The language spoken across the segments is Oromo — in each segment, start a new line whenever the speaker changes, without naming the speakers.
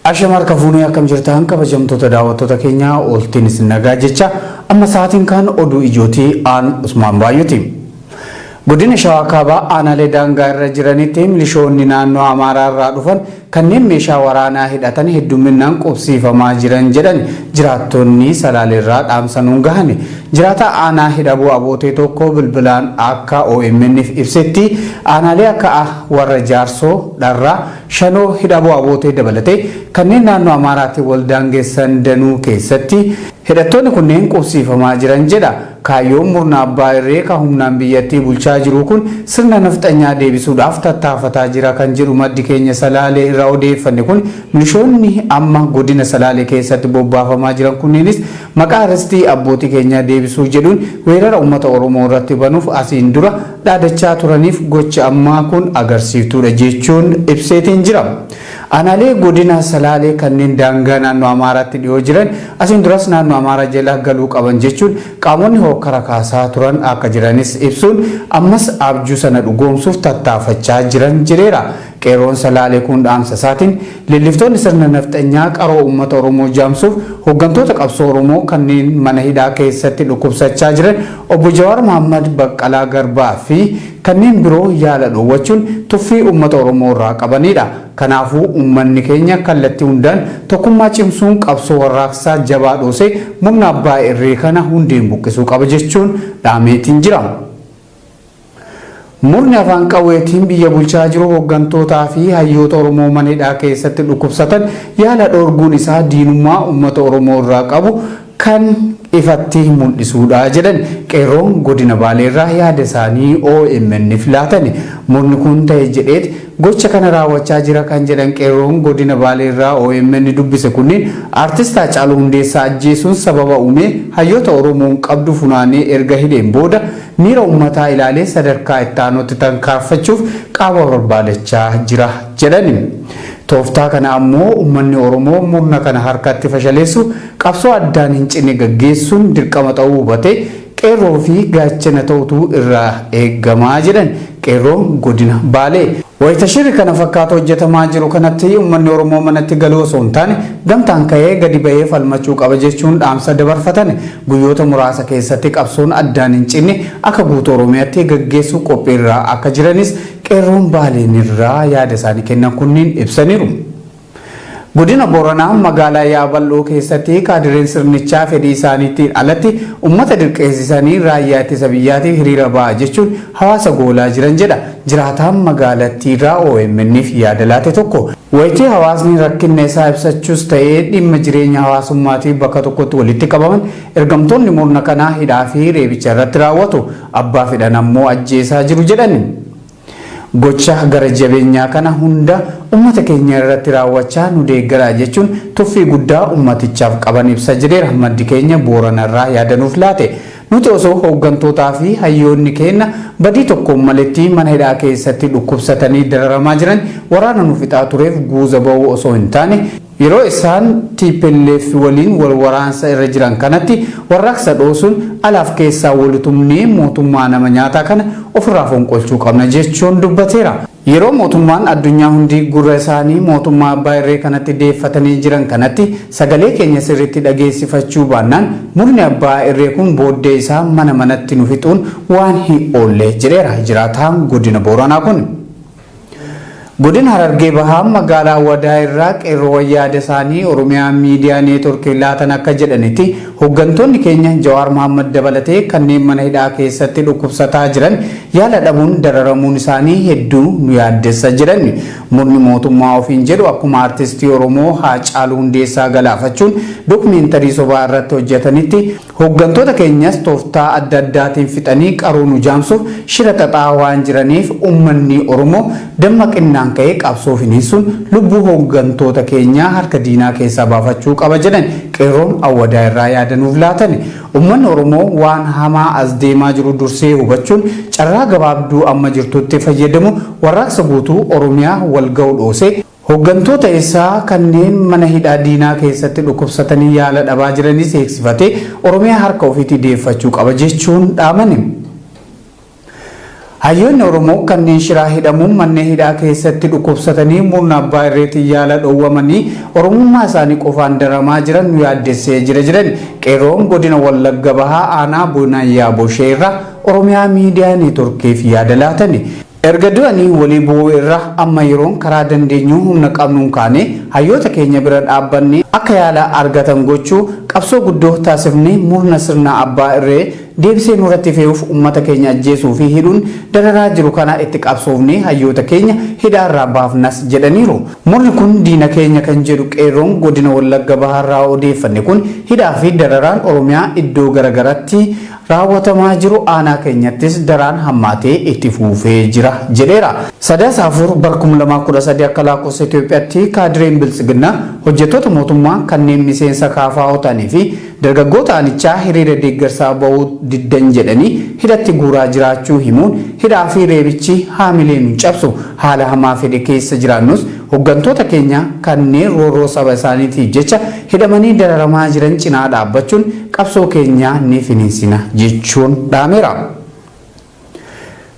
Ashamar kafuunee akkam jirtan kabajamtoota daawwattoota keenya ooltiin isin nagaa jecha amma sa'aatiin kan oduu ijootii aan Usmaan Baayyooti. Godina Shawaa Kaabaa aanaalee daangaa irra jiranitti milishoonni naannoo Amaaraa irraa dhufan kanneen meeshaa waraanaa hidhatan hedduminaan qubsiifamaa jiran jedhan jiraattonni Salaaleerraa dhaamsanuun gahan. Jiraata aanaa hidhabuu abootee tokko bilbilaan akka OMN'f ibsetti aanaalee akka warra Jaarsoo Dharraa Shanoo hidhabuu abootee dabalatee kanneen naannoo Amaaraatti wal daangessan danuu keessatti hidhattoonni kunneen qubsiifamaa jiran jedha. Kaayyoon murna abbaa irree ka humnaan biyyattii bulchaa jiru kun sirna nafxanyaa deebisuudhaaf tattaafataa jira kan jedhu maddi keenya Salaalee irraa odeeffanne kun milishoonni amma godina Salaalee keessatti bobbaafamaa jiran kunneenis maqaa aartistii abbootii keenyaa deebisuu jedhuun weerara uummata Oromoo irratti banuuf asiin dura dhaadachaa turaniif gocha ammaa kun agarsiiftuudha jechuun ibseetiin jira. Aanaalee godina Salaalee kanneen daangaa naannoo Amaaraatti dhiyoo jiran asiin duras naannoo Amaaraa jala galuu qaban jechuun qaamonni hokkara kaasaa turan akka jiranis ibsuun ammas abjuu sana dhugoomsuuf tattaafachaa jiran jedheera. Qeerroon Salaalee kun dhaamsa isaatiin leelliftoonni sirna nafxanyaa qaroo uummata Oromoo jaamsuuf hooggantoota qabsoo Oromoo kanneen mana hidhaa keessatti dhukkubsachaa jiran obbo Jawaar Mohaammed Baqqalaa Garbaa fi kanneen biroo yaala dhoowwachuun tuffii uummata Oromoo irraa qabanidha. Kanaafuu uummanni keenya kallattii hundaan tokkummaa cimsuun qabsoo warraaqsaa jabaa dhoosee murna abbaa irree kana hundeen buqqisuu qaba jechuun dhaameetiin jira. Murni afaan qawweetiin biyya bulchaa jiru hooggantootaa fi hayyoota Oromoo mana hidhaa keessatti dhukkubsatan yaala dhoorguun isaa diinummaa uummata Oromoo irraa qabu kan ifatti mul'isuudha jedhan qeerroon godina Baaleerraa yaada isaanii OMN'f laatan. Murni kun ta'e jedheet gocha kana raawwachaa jira kan jedhan qeerroon godina Baaleerraa OMN dubbise kunneen aartist Haacaaluu Hundeessaa ajjeesuun sababa uumee hayyoota Oromoon qabdu funaanee erga hidheen booda miira uummataa ilaalee sadarkaa itti aanutti tarkaanfachuuf qaama barbaadachaa jira jedhani. Tooftaa kana ammoo uummanni Oromoo murna kana harkatti fashaleessu qabsoo addaan hin cinne gaggeessuun dirqama ta'uu hubatee qeerroo fi gaachana ta'utu irraa eeggamaa jedhan qeerroon godina Baalee. Wayita shirri kana fakkaatu hojjetamaa jiru kanatti uummanni Oromoo manatti galuu osoo hin taane gamtaan ka'ee gadi ba'ee falmachuu qaba jechuun dhaamsa dabarfatan. Guyyoota muraasa keessatti qabsoon addaan hin cinne akka guutuu Oromiyaatti gaggeessuu qophiirraa akka jiranis qeerroon Baaleen irraa yaada isaanii kennan kunniin ibsaniiru. Godina Booranaa magaalaa Yaabal'oo keessatti kaadireen sirnichaa fedhii isaaniitiin alatti uummata dirqeessisanii raayyaa ittisa biyyaatiif hiriira ba'a jechuun hawaasa goolaa jiran jedha. Jiraataan magaalattiirraa OMN'f yaada laate tokko. Wayitii hawaasni rakkinna isaa ibsachuus ta'ee dhimma jireenya hawaasummaatiif bakka tokkotti walitti qabaman ergamtoonni murna kanaa hidhaa fi reebicha irratti raawwatu. Abbaa fedhan ammoo ajjeesaa jiru jedhani. Gocha gara jabeenyaa kana hunda uummata keenya irratti raawwachaa nu deeggaraa jechuun tuffii guddaa uummatichaaf qaban ibsa jedheera maddi keenya Booranarraa yaadanuuf laate. Nuti osoo hooggantootaa fi hayyoonni keenya badii tokkoon maletti mana hidhaa keessatti dhukkubsatanii dararamaa jiran waraana nu fixaa tureef guuza ba'uu osoo hin taane yeroo isaan TPLF waliin wal waraansa irra jiran kanatti warraaqsa dhoosuun alaaf keessaa walitumnee mootummaa nama nyaataa kana ofirraa fonqolchuu qabna jechuun dubbateera. Yeroo mootummaan addunyaa hundi gurra isaanii mootummaa abbaa irree kanatti deeffatanii jiran kanatti sagalee keenya sirriitti dhageessifachuu baannaan murni abbaa irree kun booddee isaa mana manatti nu fixuun waan hin oolle jedheera jiraataan godina Booranaa kun. Godina Harargee Bahaa magaalaa Wadaa irraa qeerroo yaada isaanii Oromiyaa miidiyaa neetworkii laatan akka jedhanitti hooggantoonni keenya Jawaar Mohaammed dabalatee kanneen mana hidhaa keessatti dhukkubsataa jiran yaala dhabuun dararamuun isaanii hedduu nu yaaddessa jedhan. Murni mootummaa ofiin jedhu akkuma aartistii Oromoo Haacaaluu Hundeessaa galaafachuun dookumeentarii sobaa irratti hojjetanitti hooggantoota keenyas tooftaa adda addaatiin fixanii qaruu nu jaamsuuf shira xaxaa waan jiraniif uummanni Oromoo dammaqinaan ka'ee qabsoo finiisuun lubbuu hooggantoota keenyaa harka diinaa keessaa baafachuu qaba jedhan qeerroon Awwadaa irraa yaadanuuf laatan. Uummanni Oromoo waan hamaa as deemaa jiru dursee hubachuun carraa gabaabduu amma jirtutti fayyadamu warraaqsa guutuu Oromiyaa wal ga'u dhoosee hooggantoota isaa kanneen mana hidhaa diinaa keessatti dhukkubsatanii yaala dhabaa jiranis eegsifatee Oromiyaa harka ofiitti deeffachuu qaba jechuun dhaamani. Hayyoonni Oromoo kanneen shiraa hidhamuun manneen hidhaa keessatti dhukkubsatanii murna abbaa irreetiin yaala dhoowwamanii Oromummaa isaanii qofaan daramaa jiran nu yaaddessee jira jedhan qeerroon godina Wallagga Bahaa aanaa Boonayyaa Boshee irraa Oromiyaa miidiyaa neetworkiif yaada laatani. Erga du'anii walii bu'uu irra amma yeroon karaa dandeenyu humna qabnuun kaane hayyoota keenya bira dhaabbanne akka yaala argatan gochuu qabsoo guddoo taasifnee murna sirna abbaa irree deebisee nurratti fe'uuf uummata keenya ajjeesuu fi hidhuun dararaa jiru kana itti qabsoofnee hayyoota keenya hidhaarraa baafnas jedhaniiru. Murni kun diina keenya kan jedhu qeerroon godina Wallagga Bahaarraa odeeffanne kun hidhaa fi dararaan Oromiyaa iddoo garagaraatti raawwatamaa jiru aanaa keenyattis daraan hammaatee itti fufee jira jedheera. Sadaasa afur bara 2013 akka lakkoofsa Itoophiyaatti kaadireen biltsiginnaa hojjettoota mootummaa kanneen miseensa kaafaa ta'anii fi dargaggoota aanichaa hiriira deeggarsaa bahuu diddan jedhanii hidhatti guuraa jiraachuu himuun hidhaa fi reebichi haamilee nu cabsu haala hamaa fedhe keessa jiraannus hooggantoota keenya kanneen roorroo saba isaaniitiif jecha hidhamanii dararamaa jiran cinaa dhaabbachuun qabsoo keenya ni finiinsina jechuun dhaameera.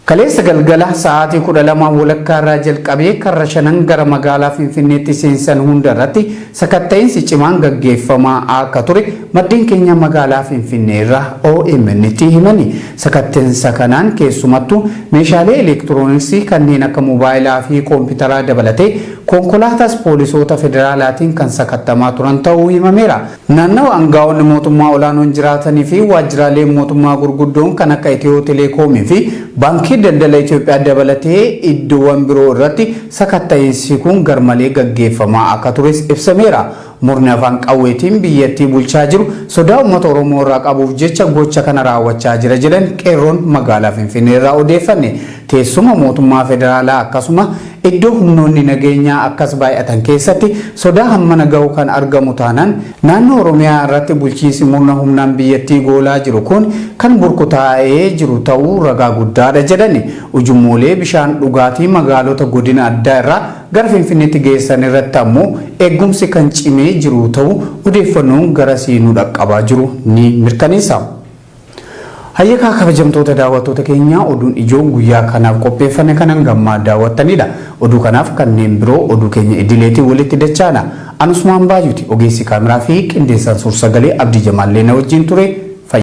Kaleessa galgala sa'aatii 12 walakkaa irraa jalqabee karra shanan gara magaalaa Finfinneetti seensan hunda irratti sakatta'insi cimaan gaggeeffamaa akka ture maddeen keenya magaalaa Finfinnee irraa OMN tti himani. Sakatta'insa kanaan keessumattuu meeshaalee elektirooniksii kanneen akka moobaayilaa fi koompitaraa dabalatee konkolaataas poolisoota federaalaatiin kan sakattamaa turan ta'uu himameera. Naannawa aangaa'onni mootummaa olaanoon jiraatanii fi waajjiraalee mootummaa gurguddoon kan akka Itiyoo Telekoomii fi baankii daldala Itoophiyaa dabalatee iddoowwan biroo irratti sakatta'insi kun garmalee gaggeeffamaa akka tures ibsameera. Murni afaan qawweetiin biyyattii bulchaa jiru sodaa uummata Oromoo irraa qabuuf jecha gocha kana raawwachaa jira jedhan qeerroon magaalaa Finfinnee irraa odeeffanne. Teessuma mootummaa federaalaa akkasuma iddoo humnoonni nageenyaa akkas baay'atan keessatti sodaa hammana ga'u kan argamu taanaan naannoo Oromiyaa irratti bulchiinsi murna humnaan biyyattii goolaa jiru kun kan burkutaa'ee jiru ta'uu ragaa guddaadha jedhani. Ujummoolee bishaan dhugaatii magaalota godina addaa irraa gara Finfinneetti geessan irratti ammoo eegumsi kan cimee jiru ta'uu odeeffannoon gara siinuu dhaqqabaa jiru ni mirkaneessa. Hayyakaa kabajamtoota daawwattoota keenya oduun ijoon guyyaa kanaaf qopheeffame kanan gammaa daawwattanidha. Oduu kanaaf kanneen biroo oduu keenya idileetii walitti dachaana. Anusmaan Baayuuti ogeessi kaameraa fi qindeessaan suur-sagalee Abdii Jamaallee na wajjin ture.